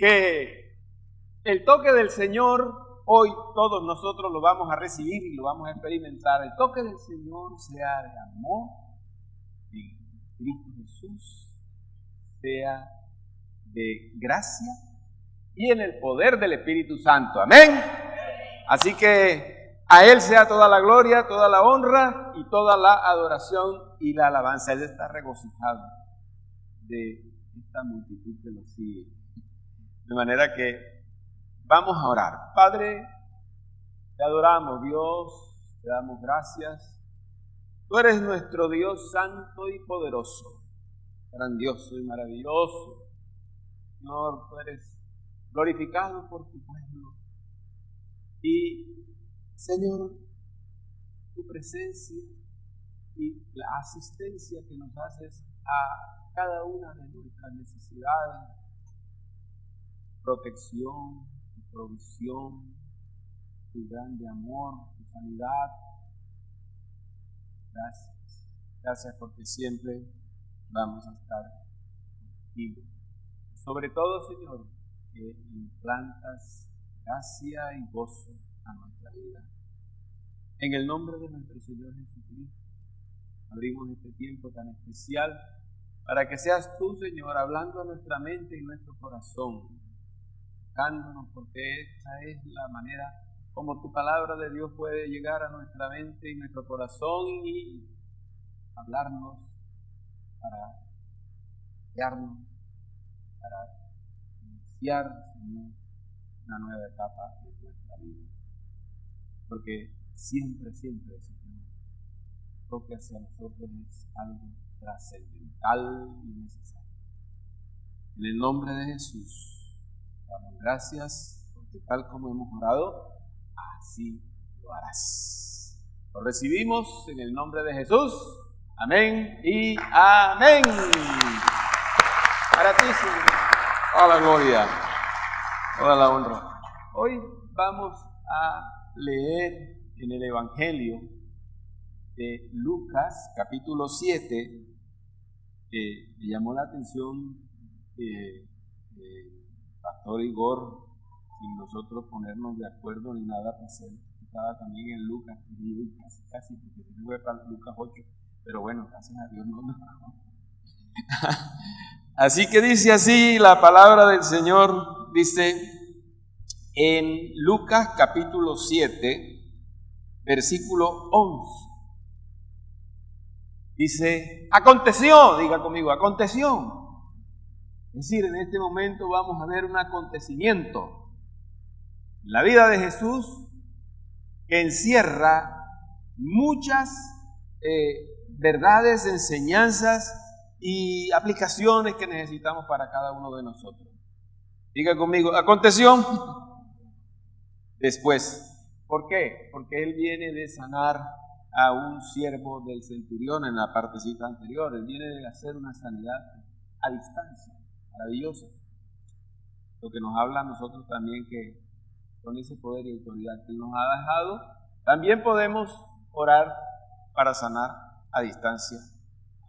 que el toque del Señor, hoy todos nosotros lo vamos a recibir y lo vamos a experimentar. El toque del Señor sea de amor en Cristo Jesús, sea de gracia y en el poder del Espíritu Santo. Amén. Así que a Él sea toda la gloria, toda la honra y toda la adoración y la alabanza. Él está regocijado de esta multitud que lo sigue. De manera que vamos a orar. Padre, te adoramos, Dios, te damos gracias. Tú eres nuestro Dios santo y poderoso, grandioso y maravilloso. Señor, tú eres glorificado por tu pueblo. Y, Señor, tu presencia y la asistencia que nos haces a cada una de nuestras necesidades, protección, tu provisión, tu grande amor, tu sanidad. Gracias. Gracias porque siempre vamos a estar contigo. Sobre todo, Señor, que implantas gracia y gozo a nuestra vida. En el nombre de nuestro Señor Jesucristo, abrimos este tiempo tan especial para que seas tú, Señor, hablando a nuestra mente y nuestro corazón, tocándonos, porque esa es la manera como tu palabra de Dios puede llegar a nuestra mente y nuestro corazón y hablarnos para guiarnos, para iniciar, Señor, una nueva etapa de nuestra vida. Porque siempre, Señor, lo que hacia nosotros es algo trascendental y necesario. En el nombre de Jesús, damos gracias, porque tal como hemos orado, así lo harás. Lo recibimos en el nombre de Jesús. Amén y amén. Para ti, Señor, toda la gloria, toda la honra. Hoy vamos a leer en el Evangelio de Lucas, capítulo 7. Me llamó la atención Pastor Igor, sin nosotros ponernos de acuerdo ni nada, pues él estaba también en Lucas, y casi, porque se fue para Lucas 8, pero bueno, gracias a Dios no. Así que dice así la palabra del Señor, dice en Lucas capítulo 7, versículo 11. Dice, aconteció, diga conmigo, aconteció. Es decir, en este momento vamos a ver un acontecimiento en la vida de Jesús que encierra muchas verdades, enseñanzas y aplicaciones que necesitamos para cada uno de nosotros. Diga conmigo, aconteció después. ¿Por qué? Porque Él viene de sanar a un siervo del centurión en la partecita anterior. Él viene de hacer una sanidad a distancia, maravillosa. Lo que nos habla a nosotros también que con ese poder y autoridad que Él nos ha dejado, también podemos orar para sanar a distancia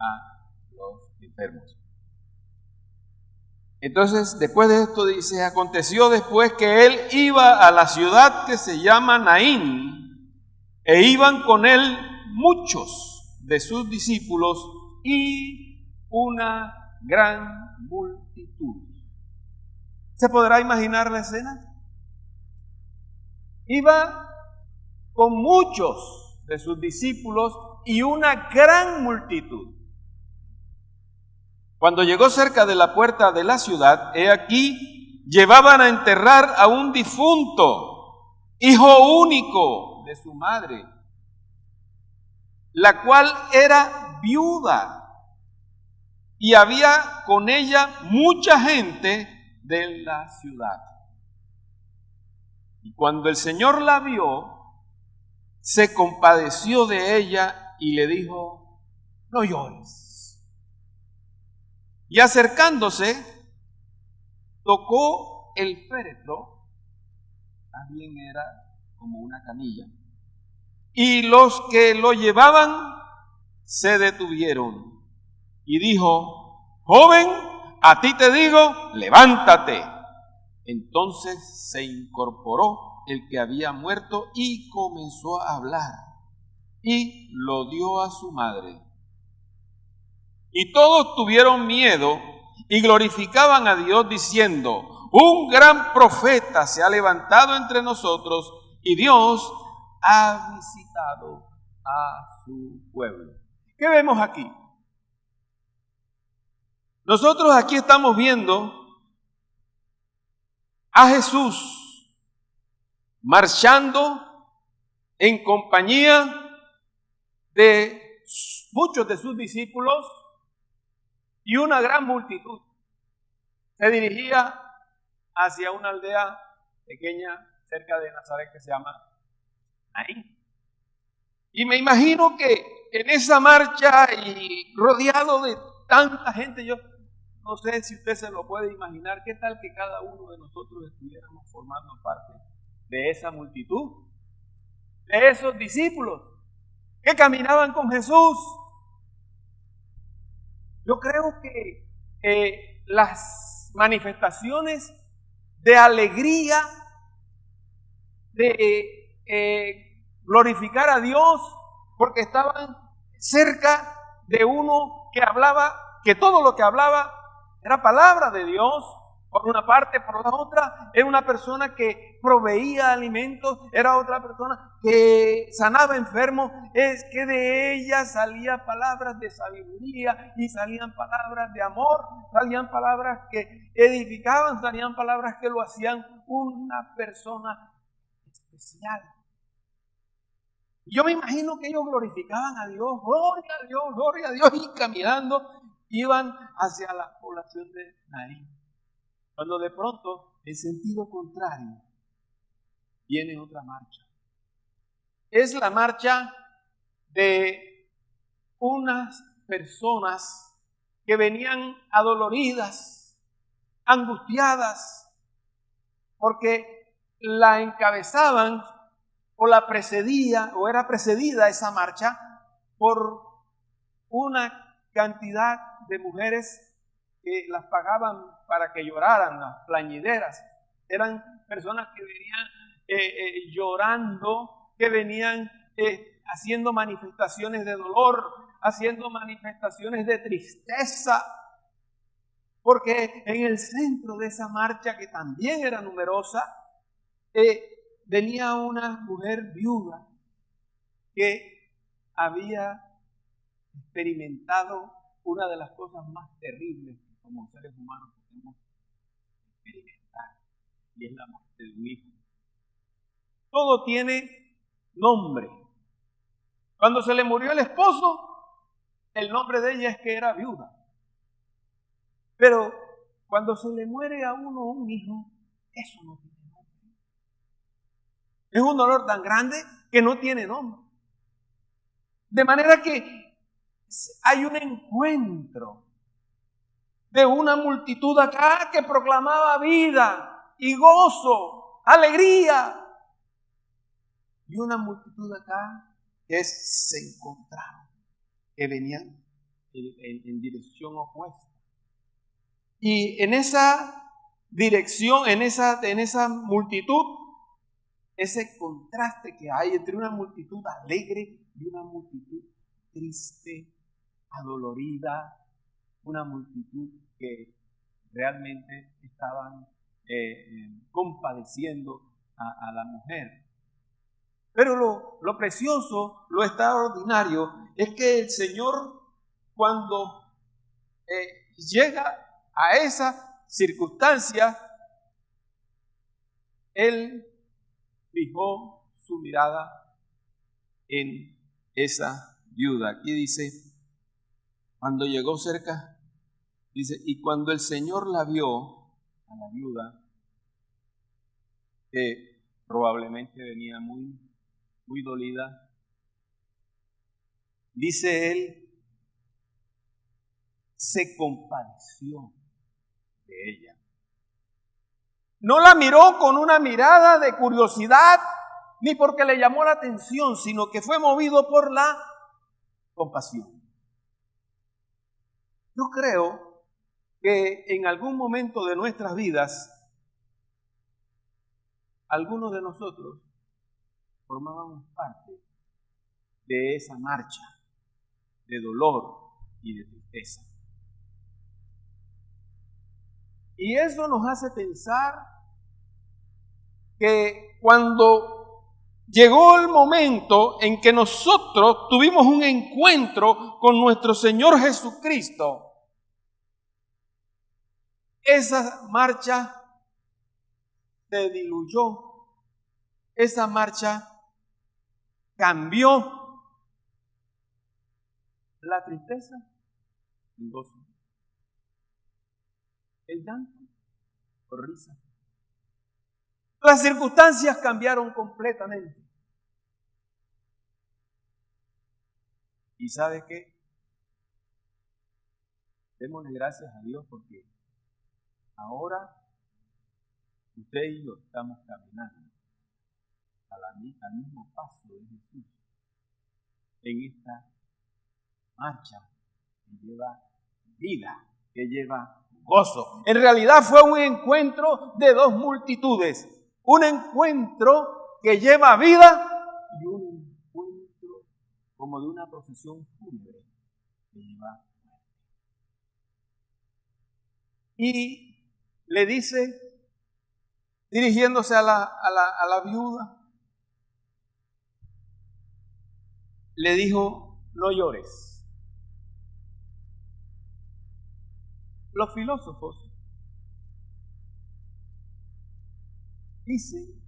a los enfermos. Entonces, después de esto dice, aconteció después que Él iba a la ciudad que se llama Naín, e iban con Él muchos de sus discípulos y una gran multitud. ¿Se podrá imaginar la escena? Iba con muchos de sus discípulos y una gran multitud. Cuando llegó cerca de la puerta de la ciudad, he aquí, llevaban a enterrar a un difunto, hijo único de su madre, la cual era viuda, y había con ella mucha gente de la ciudad. Y cuando el Señor la vio, se compadeció de ella y le dijo, no llores. Y acercándose, tocó el féretro, también era como una camilla, y los que lo llevaban se detuvieron. Y dijo, joven, a ti te digo, levántate. Entonces se incorporó el que había muerto y comenzó a hablar, y lo dio a su madre. Y todos tuvieron miedo y glorificaban a Dios diciendo: un gran profeta se ha levantado entre nosotros y Dios ha visitado a su pueblo. ¿Qué vemos aquí? Nosotros aquí estamos viendo a Jesús marchando en compañía de muchos de sus discípulos y una gran multitud. Se dirigía hacia una aldea pequeña cerca de Nazaret que se llama Naín. Y me imagino que en esa marcha y rodeado de tanta gente, yo no sé si usted se lo puede imaginar, qué tal que cada uno de nosotros estuviéramos formando parte de esa multitud, de esos discípulos que caminaban con Jesús. Yo creo que las manifestaciones de alegría, de glorificar a Dios, porque estaban cerca de uno que hablaba, que todo lo que hablaba era palabra de Dios, por una parte, por la otra, era una persona que proveía alimentos, era otra persona que sanaba enfermos, es que de ella salían palabras de sabiduría y salían palabras de amor, salían palabras que edificaban, salían palabras que lo hacían una persona especial. Yo me imagino que ellos glorificaban a Dios, gloria a Dios, y caminando iban hacia la población de Naín. Cuando de pronto, en sentido contrario, viene otra marcha. Es la marcha de unas personas que venían adoloridas, angustiadas, porque la encabezaban o la precedía, o era precedida esa marcha por una cantidad de mujeres que las pagaban para que lloraran, las plañideras. Eran personas que venían llorando, que venían haciendo manifestaciones de dolor, haciendo manifestaciones de tristeza, porque en el centro de esa marcha, que también era numerosa, venía una mujer viuda que había experimentado una de las cosas más terribles que como seres humanos podemos experimentar, y es la muerte de un hijo. Todo tiene nombre. Cuando se le murió el esposo, el nombre de ella es que era viuda. Pero cuando se le muere a uno un hijo, eso no tiene nombre. Es un dolor tan grande que no tiene nombre. De manera que hay un encuentro de una multitud acá que proclamaba vida y gozo, alegría. Y una multitud acá que se encontraron, que venían en dirección opuesta. Y en esa dirección, en esa multitud, ese contraste que hay entre una multitud alegre y una multitud triste, adolorida, una multitud que realmente estaban compadeciendo a la mujer. Pero lo precioso, lo extraordinario, es que el Señor, cuando llega a esa circunstancia, Él fijó su mirada en esa viuda. Aquí dice, cuando llegó cerca, dice, y cuando el Señor la vio, a la viuda, que probablemente venía muy dolida, dice él, se compadeció de ella. No la miró con una mirada de curiosidad, ni porque le llamó la atención, sino que fue movido por la compasión. Yo creo que en algún momento de nuestras vidas algunos de nosotros formábamos parte de esa marcha de dolor y de tristeza. Y eso nos hace pensar que cuando llegó el momento en que nosotros tuvimos un encuentro con nuestro Señor Jesucristo, esa marcha se diluyó, esa marcha cambió la tristeza en gozo, el llanto por risa. Las circunstancias cambiaron completamente. ¿Y sabe qué? Démosle gracias a Dios porque ahora usted y yo estamos caminando al mismo paso de Jesús en esta marcha que lleva vida, que lleva gozo. En realidad fue un encuentro de dos multitudes, un encuentro que lleva vida y un encuentro como de una procesión fúnebre que lleva muerte. Y le dice, dirigiéndose a la viuda, le dijo, no llores. Los filósofos dicen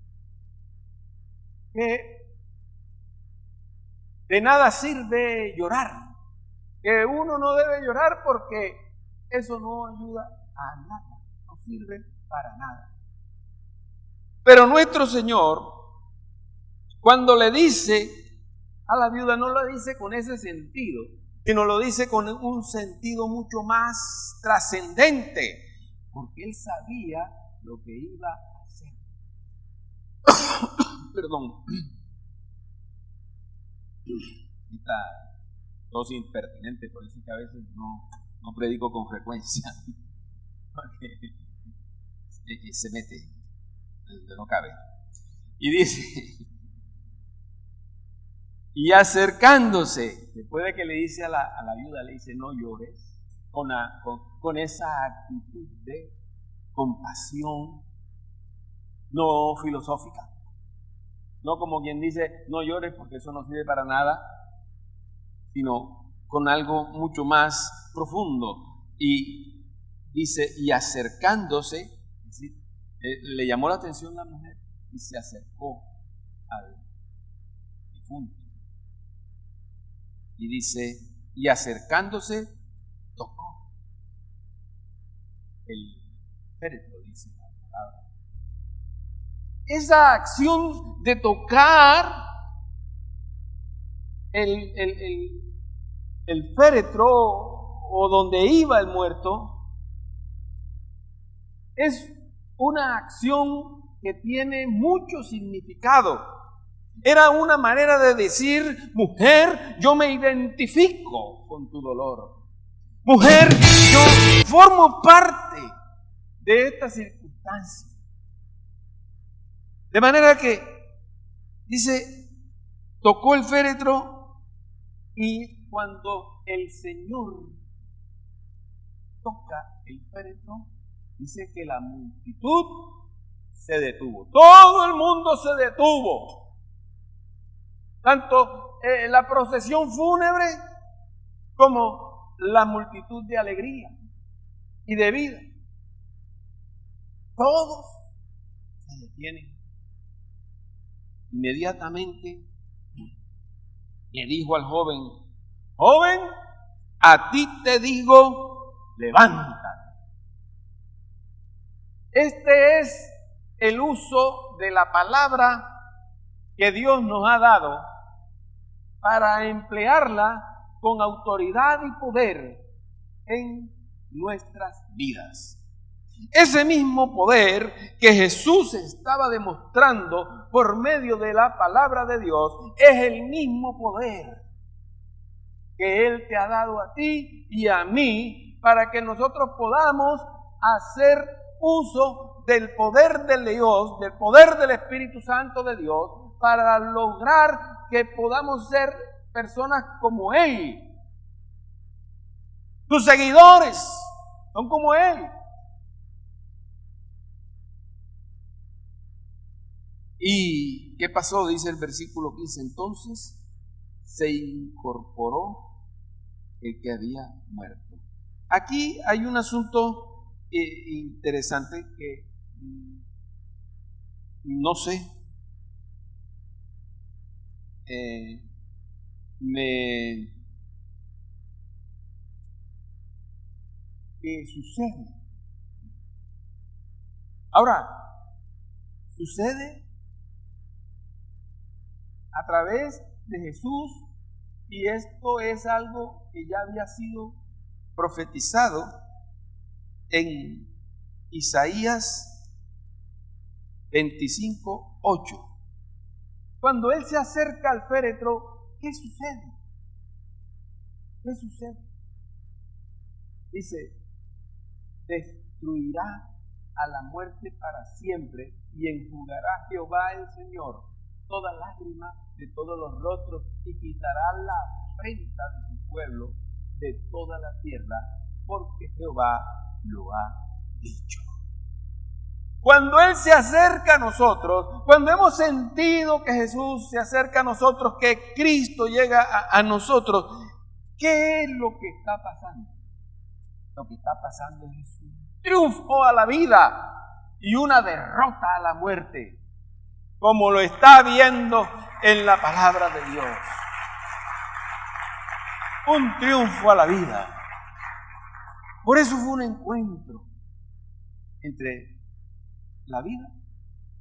que de nada sirve llorar, que uno no debe llorar porque eso no ayuda a nada, no sirve para nada. Pero nuestro Señor, cuando le dice a la viuda, no lo dice con ese sentido, sino lo dice con un sentido mucho más trascendente, porque Él sabía lo que iba a hacer. Perdón. Esta tos impertinente, por eso que a veces no predico con frecuencia, porque se mete donde no cabe. Y dice, y acercándose, después de que le dice a la viuda, le dice, no llores, con esa actitud de compasión, no filosófica, no como quien dice, no llores porque eso no sirve para nada, sino con algo mucho más profundo. Y dice, y acercándose, es decir, le llamó la atención la mujer y se acercó al difunto. Y dice, y acercándose, tocó el féretro, dice la palabra. Esa acción de tocar el féretro o donde iba el muerto es una acción que tiene mucho significado. Era una manera de decir, mujer, yo me identifico con tu dolor. Mujer, yo formo parte de esta circunstancia. De manera que, dice, tocó el féretro y cuando el Señor toca el féretro, dice que la multitud se detuvo. Todo el mundo se detuvo. Tanto la procesión fúnebre como la multitud de alegría y de vida. Todos se detienen. Inmediatamente le dijo al joven, joven, a ti te digo, levántate. Este es el uso de la palabra que Dios nos ha dado para emplearla con autoridad y poder en nuestras vidas. Ese mismo poder que Jesús estaba demostrando por medio de la palabra de Dios es el mismo poder que Él te ha dado a ti y a mí para que nosotros podamos hacer uso del poder de Dios, del poder del Espíritu Santo de Dios, para lograr que podamos ser personas como Él. Sus seguidores son como Él. ¿Y qué pasó? Dice el versículo 15. Entonces se incorporó el que había muerto. Aquí hay un asunto interesante que no sé, ¿qué sucede? Ahora, sucede a través de Jesús, y esto es algo que ya había sido profetizado en Isaías 25:8. Cuando Él se acerca al féretro, ¿qué sucede? ¿Qué sucede? Dice, destruirá a la muerte para siempre y enjugará Jehová el Señor toda lágrima de todos los rostros y quitará la afrenta de su pueblo de toda la tierra, porque Jehová lo ha dicho. Cuando Él se acerca a nosotros, cuando hemos sentido que Jesús se acerca a nosotros, que Cristo llega a nosotros, ¿qué es lo que está pasando? Lo que está pasando es un triunfo a la vida y una derrota a la muerte, como lo está viendo en la palabra de Dios. Un triunfo a la vida. Por eso fue un encuentro entre la vida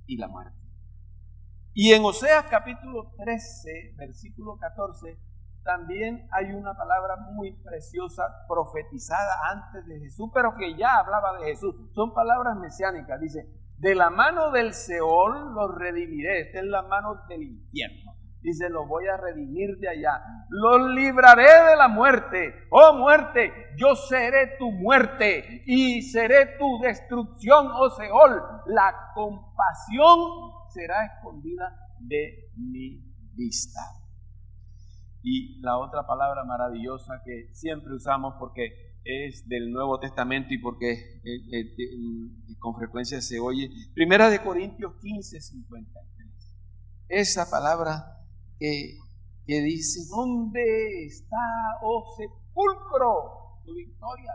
y la muerte. Y en Oseas capítulo 13, versículo 14, también hay una palabra muy preciosa profetizada antes de Jesús, pero que ya hablaba de Jesús. Son palabras mesiánicas. Dice, de la mano del Seol los redimiré. Esta es la mano del infierno. Dice, los voy a redimir de allá. Los libraré de la muerte. Oh muerte, yo seré tu muerte y seré tu destrucción, oh Seol. La compasión será escondida de mi vista. Y la otra palabra maravillosa que siempre usamos porque es del Nuevo Testamento y porque con frecuencia se oye, 1 Corintios 15:53. Esa palabra que dice, ¿dónde está, oh sepulcro, tu victoria?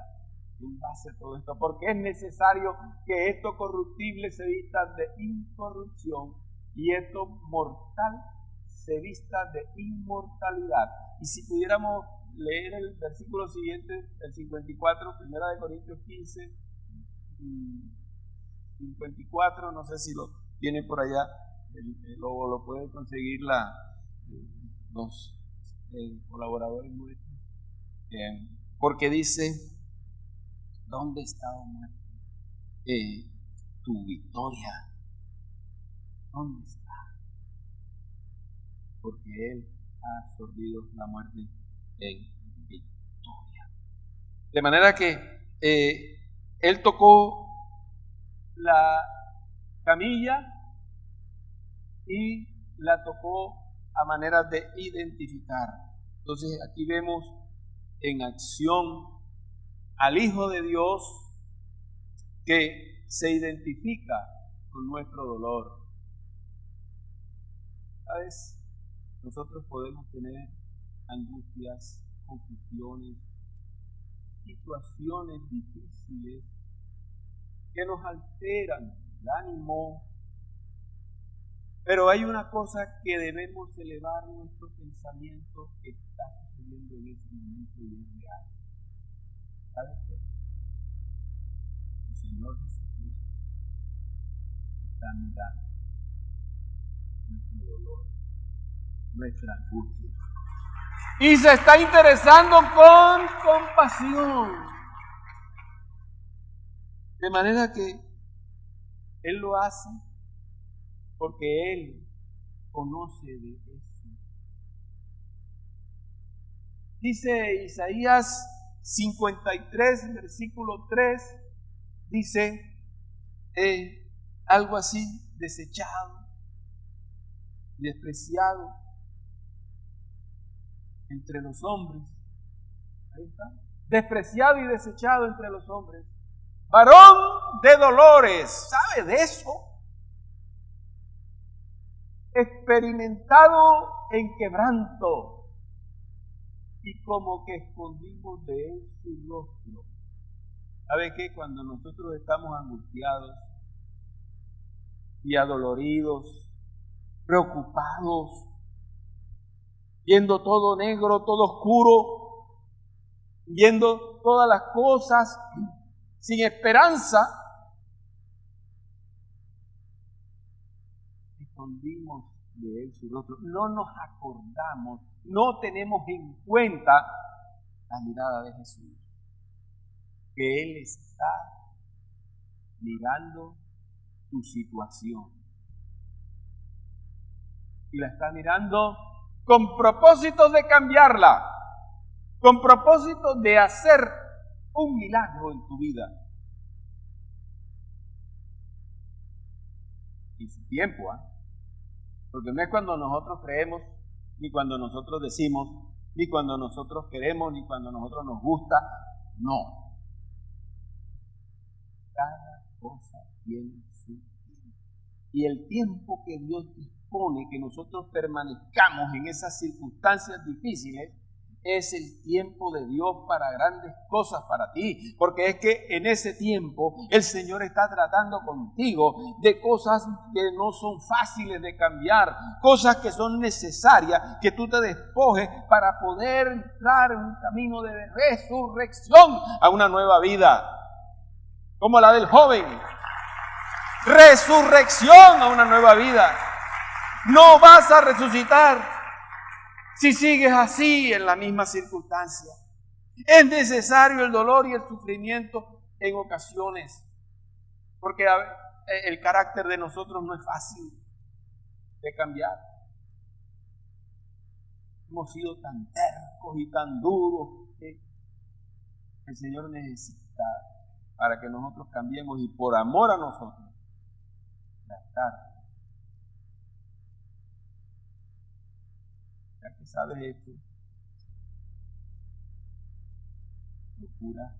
En base a todo esto, porque es necesario que esto corruptible se vista de incorrupción y esto mortal se vista de inmortalidad. Y si pudiéramos leer el versículo siguiente, el 54, 1 Corintios 15, 54, no sé si lo tiene por allá, lo puede conseguir los colaboradores nuestros, porque dice, ¿dónde está, oh muerte, tu victoria? ¿Dónde está? Porque Él ha absorbido la muerte en victoria. De manera que Él tocó la camilla y la tocó a manera de identificar. Entonces aquí vemos en acción al Hijo de Dios que se identifica con nuestro dolor. ¿Sabes? Nosotros podemos tener angustias, confusiones, situaciones difíciles que nos alteran el ánimo, pero hay una cosa que debemos elevar nuestro pensamiento que está sucediendo en ese momento y es real. ¿Sabes qué? El Señor Jesucristo está mirando nuestro dolor, nuestra angustia, y se está interesando con compasión, de manera que Él lo hace porque Él conoce de eso. Dice Isaías 53, versículo 3, dice, algo así desechado, despreciado entre los hombres. Ahí está. Despreciado y desechado entre los hombres. Varón de dolores. ¿Sabe de eso? Experimentado en quebranto. Y como que escondimos de él su rostro. ¿Sabe qué? Cuando nosotros estamos angustiados y adoloridos, preocupados, viendo todo negro, todo oscuro, viendo todas las cosas sin esperanza, escondimos de él su rostro. No nos acordamos, no tenemos en cuenta la mirada de Jesús, que Él está mirando tu situación y la está mirando con propósito de cambiarla, con propósito de hacer un milagro en tu vida. Y su tiempo, porque no es cuando nosotros creemos, ni cuando nosotros decimos, ni cuando nosotros queremos, ni cuando nosotros nos gusta. No. Cada cosa tiene su tiempo. Y el tiempo que Dios dispone que nosotros permanezcamos en esas circunstancias difíciles es el tiempo de Dios para grandes cosas para ti, porque es que en ese tiempo el Señor está tratando contigo de cosas que no son fáciles de cambiar, cosas que son necesarias que tú te despojes para poder entrar en un camino de resurrección a una nueva vida, como la del joven. Resurrección a una nueva vida. No vas a resucitar si sigues así en la misma circunstancia. Es necesario el dolor y el sufrimiento en ocasiones, porque el carácter de nosotros no es fácil de cambiar. Hemos sido tan tercos y tan duros que el Señor necesita para que nosotros cambiemos y por amor a nosotros gastar. Ya que sabes esto, procura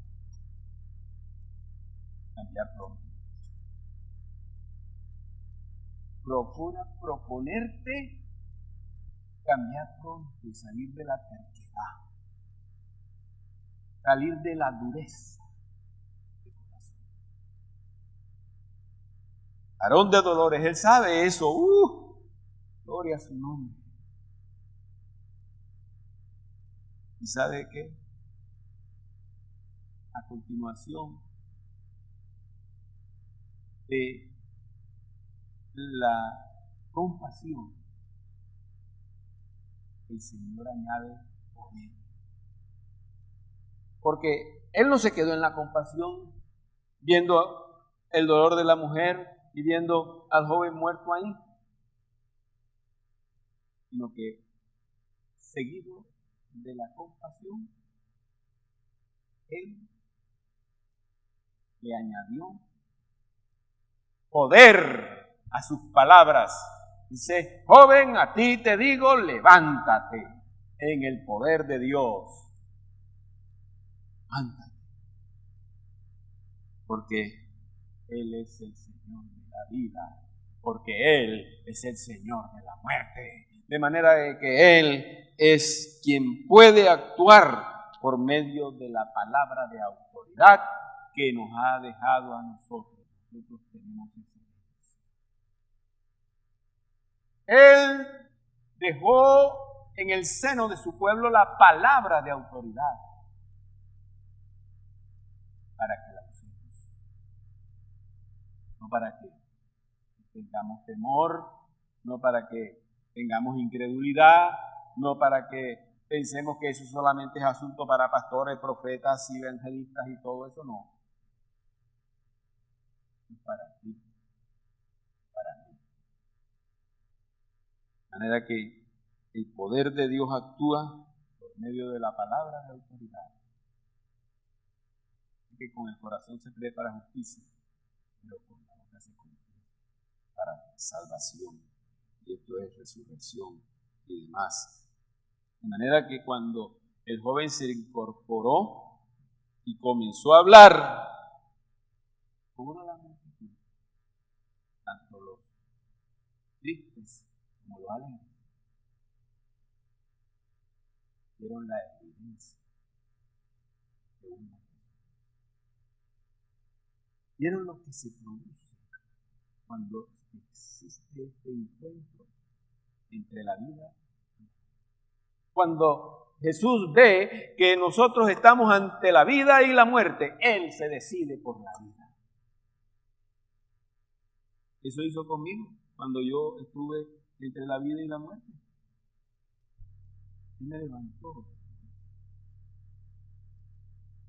cambiar pronto. Procura proponerte cambiar pronto y salir de la terquedad, salir de la dureza de corazón. Varón de dolores, él sabe eso. Gloria a su nombre. ¿Y sabe qué? A continuación de la compasión, el Señor añade poder. Porque Él no se quedó en la compasión viendo el dolor de la mujer y viendo al joven muerto ahí, sino que seguido de la compasión, Él le añadió poder a sus palabras. Dice: joven, a ti te digo, levántate en el poder de Dios. Levántate. Porque Él es el Señor de la vida, porque Él es el Señor de la muerte. De manera que Él es quien puede actuar por medio de la palabra de autoridad que nos ha dejado a nosotros. Nosotros tenemos ese. Él dejó en el seno de su pueblo la palabra de autoridad para que la usemos. No para que tengamos temor, no para que tengamos incredulidad, no para que pensemos que eso solamente es asunto para pastores, profetas, evangelistas y todo eso, no. Es para ti, para mí. De manera que el poder de Dios actúa por medio de la palabra de autoridad. Que con el corazón se cree para justicia, pero con la boca promesa se cumple para salvación. Y esto es resurrección y demás. De manera que cuando el joven se incorporó y comenzó a hablar, toda la multitud, tanto los tristes como los alegres, vieron la evidencia de una cosa. Vieron lo que se produce cuando existe este encuentro entre la vida y la muerte. Cuando Jesús ve que nosotros estamos ante la vida y la muerte, Él se decide por la vida. Eso hizo conmigo cuando yo estuve entre la vida y la muerte. Él me levantó.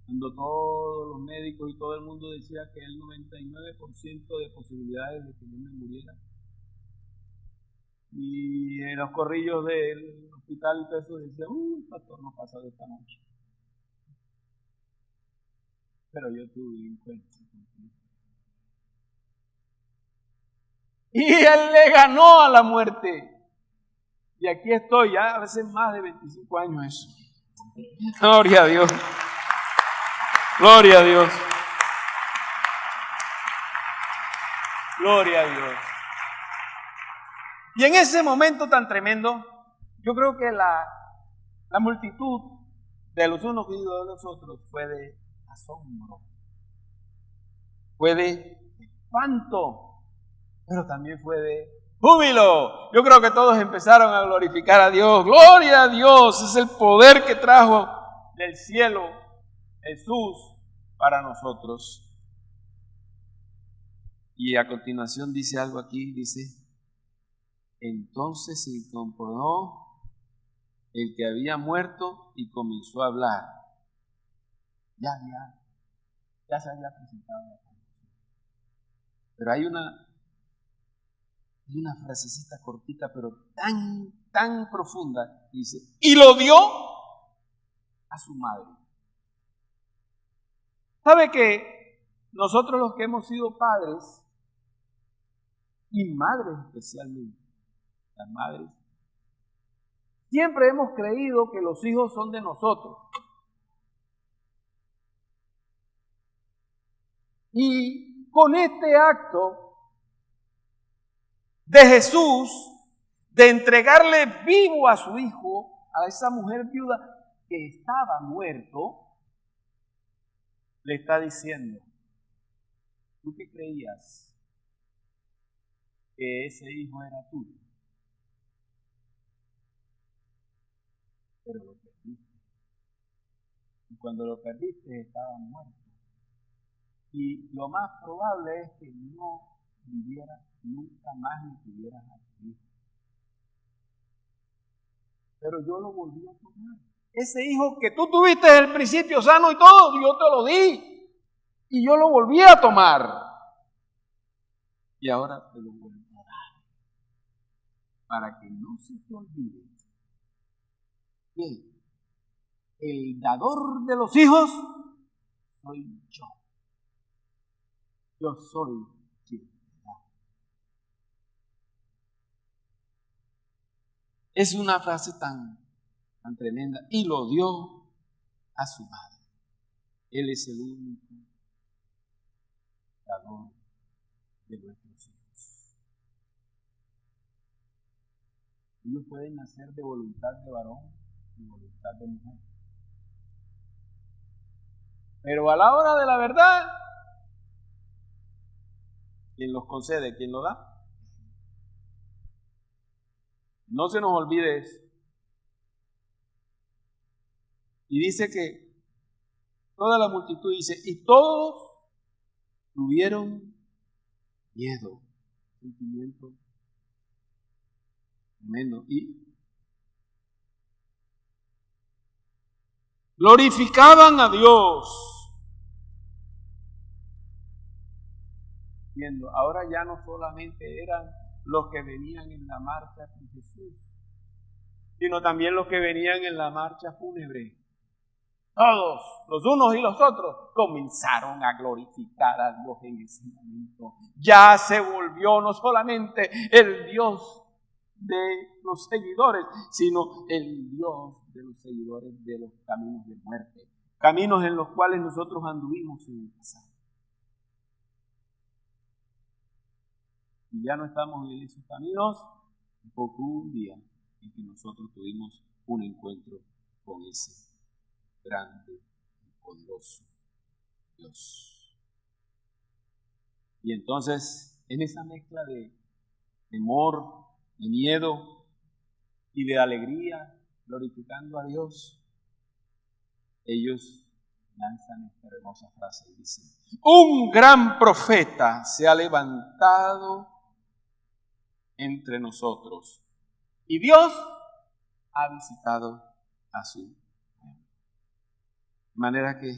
Cuando todos los médicos y todo el mundo decía que el 99% de posibilidades de que yo me muriera. Y en los corrillos del hospital y todo eso decía, pastor, no pasa de esta noche. Pero yo tuve encuentro con Cristo. Y Él le ganó a la muerte. Y aquí estoy, ya hace más de 25 años eso. Gloria a Dios. Gloria a Dios. Gloria a Dios. Y en ese momento tan tremendo, yo creo que la multitud de los unos y de los otros fue de asombro, fue de espanto, pero también fue de júbilo. Yo creo que todos empezaron a glorificar a Dios. Gloria a Dios, es el poder que trajo del cielo Jesús para nosotros. Y a continuación dice algo aquí, dice: entonces se incorporó el que había muerto y comenzó a hablar. Ya se había presentado la conversión. Pero hay una frasecita cortita, pero tan profunda, dice, y lo dio a su madre. ¿Sabe que nosotros los que hemos sido padres, y madres especialmente, las madres, siempre hemos creído que los hijos son de nosotros? Y con este acto de Jesús, de entregarle vivo a su hijo, a esa mujer viuda que estaba muerto, le está diciendo: ¿tú qué creías? Que ese hijo era tuyo, pero lo perdiste. Y cuando lo perdiste estaba muerto. Y lo más probable es que no vivieras nunca más ni tuvieras a tu hijo. Pero yo lo volví a tomar. Ese hijo que tú tuviste desde el principio sano y todo, yo te lo di. Y yo lo volví a tomar. Y ahora te lo vuelvo a dar. Para que no se te olvide que el dador de los hijos soy yo. Yo soy quien te da. Es una frase tan tremenda. Y lo dio a su madre. Él es el único dador de nuestros hijos. Ellos pueden nacer de voluntad de varón y voluntad de mujer. Pero a la hora de la verdad, ¿quién los concede? ¿Quién lo da? No se nos olvide eso. Y dice que toda la multitud dice, y todos tuvieron miedo, sentimiento tremendo, y glorificaban a Dios. Viendo, ahora ya no solamente eran los que venían en la marcha con Jesús, sino también los que venían en la marcha fúnebre. todos, los unos y los otros, comenzaron a glorificar a Dios en ese momento. Ya se volvió no solamente el Dios de los seguidores, sino el Dios de los seguidores de los caminos de muerte, caminos en los cuales nosotros anduvimos en el pasado. Y ya no estamos en esos caminos, porque hubo un día en que nosotros tuvimos un encuentro con ese grande y poderoso Dios. Y entonces, en esa mezcla de temor, de miedo y de alegría, glorificando a Dios, ellos lanzan esta hermosa frase y dicen: un gran profeta se ha levantado entre nosotros y Dios ha visitado a su pueblo. De manera que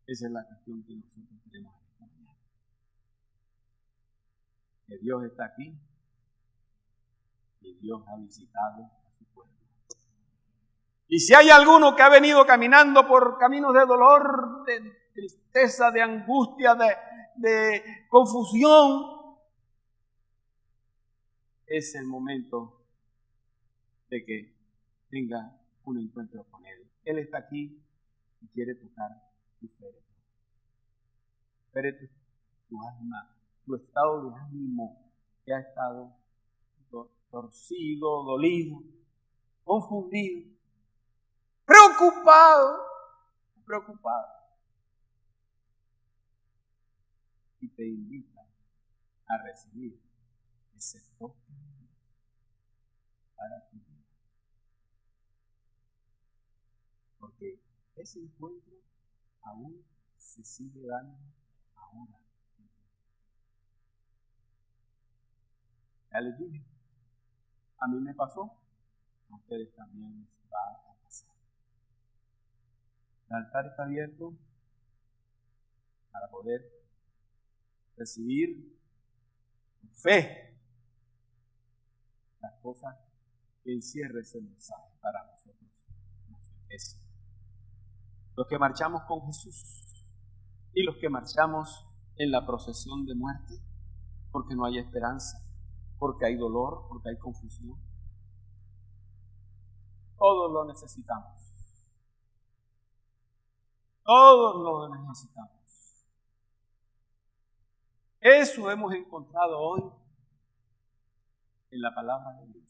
esa es la cuestión que nosotros tenemos esta mañana. Que Dios está aquí y Dios ha visitado a su pueblo. Y si hay alguno que ha venido caminando por caminos de dolor, de tristeza, de angustia, de confusión, es el momento de que tenga un encuentro con Él. Él está aquí y quiere tocar tu féretro. Féretro, tu alma, tu estado de ánimo que ha estado torcido, dolido, confundido, preocupado. Y te invita a recibir ese toque para tu vida. Porque ese encuentro aún se sigue dando ahora. Ya les dije, a mí me pasó, a ustedes también les va a pasar. El altar está abierto para poder recibir con fe las cosas que encierre ese mensaje para nosotros. Los que marchamos con Jesús y los que marchamos en la procesión de muerte, porque no hay esperanza, porque hay dolor, porque hay confusión. Todos lo necesitamos. Todos lo necesitamos. Eso hemos encontrado hoy en la palabra de Dios.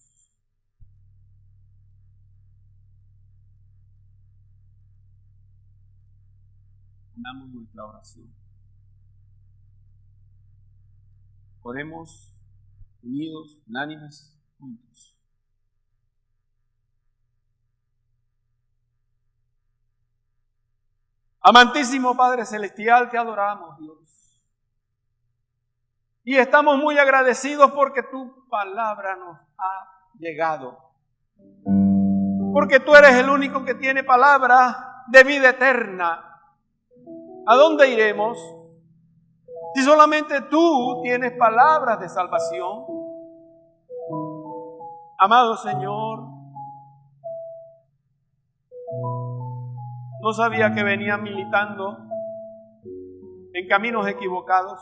Unamos nuestra oración. Oremos unidos, unánimes, juntos. Amantísimo Padre Celestial, te adoramos, Dios. Y estamos muy agradecidos porque tu palabra nos ha llegado. Porque tú eres el único que tiene palabra de vida eterna. ¿A dónde iremos? Si solamente tú tienes palabras de salvación. Amado Señor, no sabía que venía militando en caminos equivocados.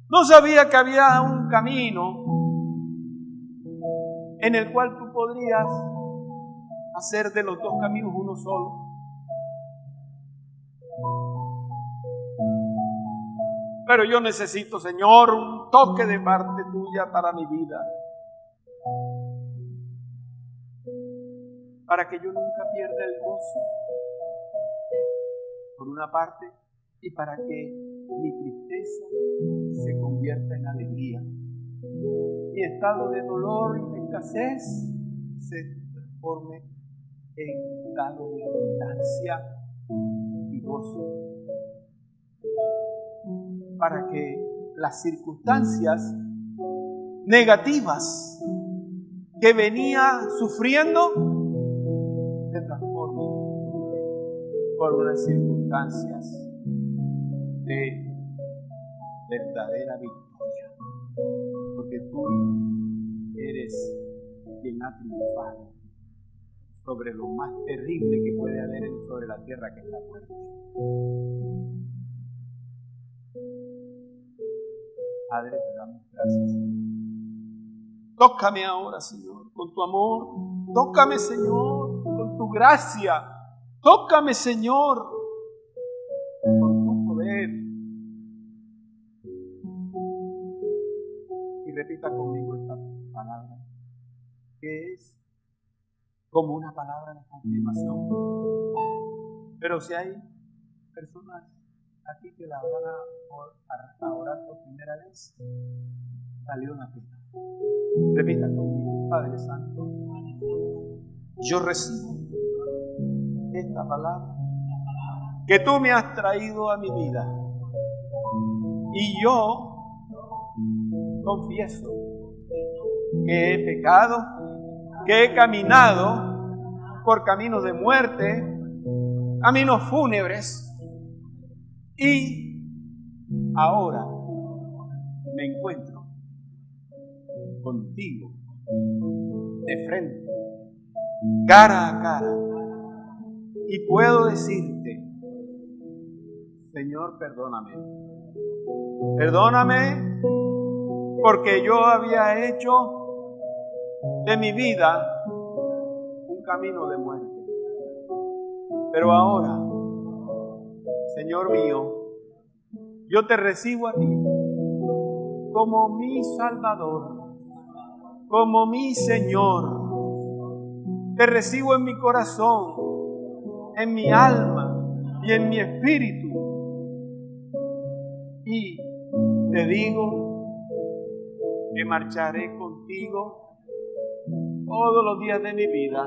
No sabía que había un camino en el cual tú podrías hacer de los dos caminos uno solo. Pero yo necesito, Señor, un toque de parte tuya para mi vida. Para que yo nunca pierda el gozo, por una parte, y para que mi tristeza se convierta en alegría. Mi estado de dolor y de escasez se transforme en estado de abundancia y gozo. Para que las circunstancias negativas que venía sufriendo se transformen por unas circunstancias de verdadera victoria. Porque tú eres quien ha triunfado sobre lo más terrible que puede haber sobre la tierra, que es la muerte. Padre, te damos gracias. Tócame ahora, Señor, con tu amor. Tócame, Señor, con tu gracia. Tócame, Señor, con tu poder. Y repita conmigo esta palabra, que es como una palabra de confirmación. Pero si hay personas aquí que la van a orar por primera vez, salió una pena. Repita conmigo: Padre Santo, yo recibo esta palabra que tú me has traído a mi vida, y yo confieso que he pecado, que he caminado por caminos de muerte, caminos fúnebres, y ahora me encuentro contigo de frente, cara a cara, y puedo decirte: Señor, perdóname. Perdóname porque yo había hecho de mi vida un camino de muerte. Pero ahora, Señor mío, yo te recibo a ti como mi Salvador, como mi Señor. Te recibo en mi corazón, en mi alma y en mi espíritu. Y te digo que marcharé contigo todos los días de mi vida,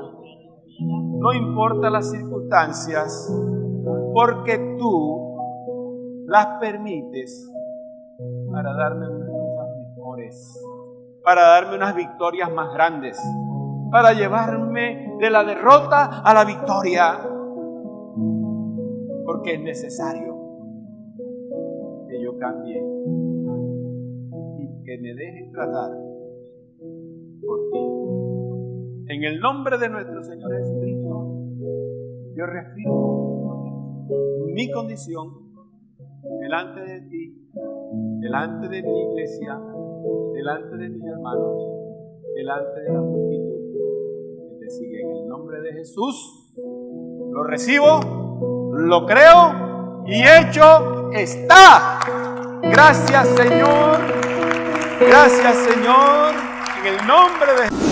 no importa las circunstancias, porque tú las permites para darme unas cosas mejores, para darme unas victorias más grandes, para llevarme de la derrota a la victoria, porque es necesario que yo cambie y que me deje tratar por ti. En el nombre de nuestro Señor Jesucristo, yo reafirmo mi condición delante de ti, delante de mi iglesia, delante de mis hermanos, delante de la multitud que te sigue. En el nombre de Jesús, lo recibo, lo creo y hecho está. Gracias, Señor. Gracias, Señor. En el nombre de Jesús.